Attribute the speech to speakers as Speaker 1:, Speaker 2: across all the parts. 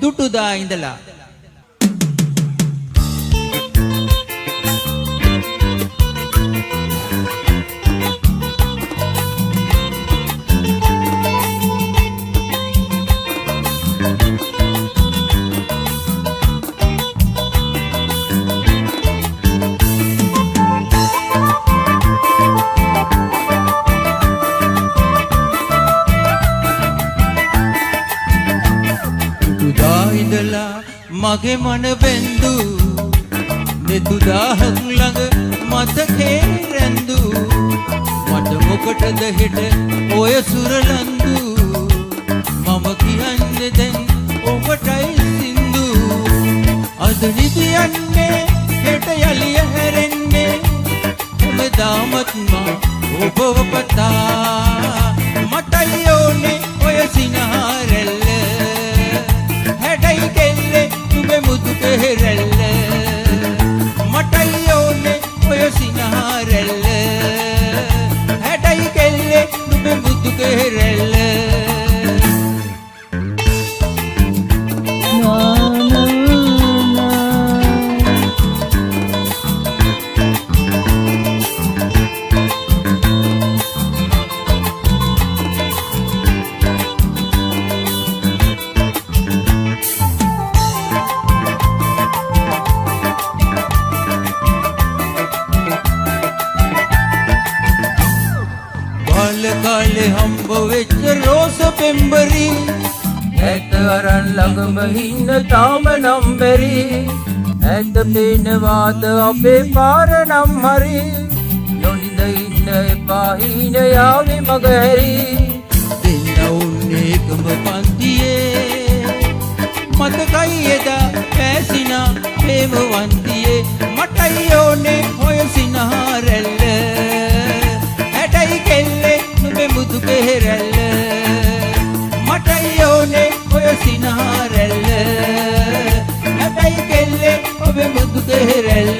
Speaker 1: දුටුදා ඉඳලා මගේ මන බැඳු දෙතුදාහක් ළඟ මතකේ රැඳු මට මොකටද හෙට ඔය සුරලන්දු මම කියන්නේ දැන් ඔබටයි සින්දු අද නිදියන්නේ හෙට යලිය හැරෙන්නේ හැමදාමත් මා ඔබව පතා මටයි ඕනේ ඔය සිනහරැල්ල හැඩයි කෙල්ලේ නුඹේ මුතු කෙරෙල්ල මටයි ඕනේ ඔය සිනහරැල්ල හැඩයි කෙල්ලේ නුඹේ මුතු කෙරෙල්ල කාලේ හම්බ වෙච්ච රෝස පෙම්බරි ඇත අරන් ළඟම ඉන්න තාම නම් බැරි ඇත පේනවාද අපේ පාර නම් හරි නොනිද ඉන්න එපා හින යාවේ මග හැරි දෙන්නවුන්නේ එකම පන්තියේ මතකයි එදා පැසිනා ප්‍රේමවන්තියේ මටයි ඕනේ ඔය සිනහරැල්ල හැඩයි කෙල්ලේ නුඹේ මුතු කෙරෙල්ල මටයි ඕනේ ඔය සිනහරැල්ල හැබැයි කෙල්ලේ ඔබේ මුතු කෙරෙල්ල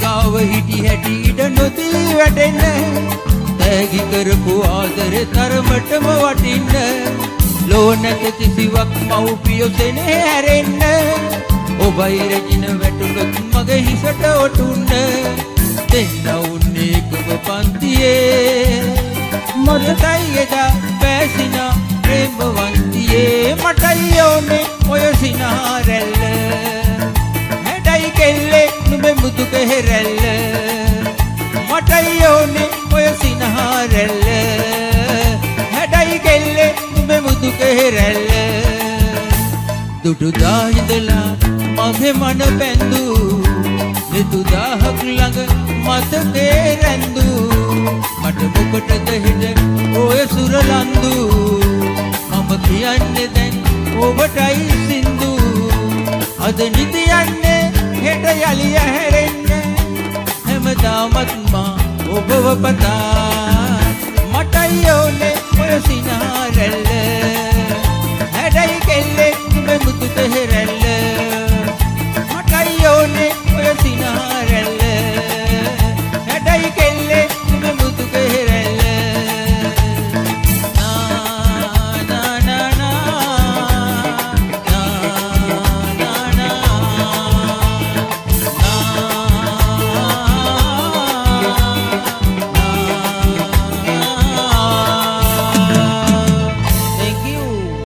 Speaker 1: ගාව හිටි හැටි ඉඩ නොදී වැටෙන්න තෑගි කරපු ආදරේ තරමටම වටින්න ලෝ නැත කිසිවක් මව්පියෝ සෙනෙහ හැරෙන්න ඔබයි රැජින වැටුනොත් මගේ හිසට ඔටුන්න දෙන්න උන්නේ එකම පන්තියේ මතකයි එදා පැසිනා ප්‍රේමවන්තියේ මටයි ඕනේ ඔය සිනහරැල්ල හැඩයි කෙල්ලේ නුඹේ මුතු කෙරෙල්ල මටයි ඕනේ ඔය සිනහරැල්ල හැඩයි කෙල්ලේ නුඹේ මුතු කෙරෙල්ල දුටුදා ඉඳලා මගේ මන බැඳු දෙතුදාහක් ළඟ මතකේ රැඳු මට මොකටද හෙට ඔය සුරලන්දු මම කියන්නේ දැන් ඔබටයි සින්දු අද නිදියන්නේ හෙට යලිය හැරෙන්නේ හැමදාමත් මා ඔබව පතා මටයි ඕනේ ඔය සිනහරැල්ල හැඩයි කෙල්ලේ නුඹේ මුතු කෙරෙල්ල මටයි ඕනේ ඔය සිනහරැල්ල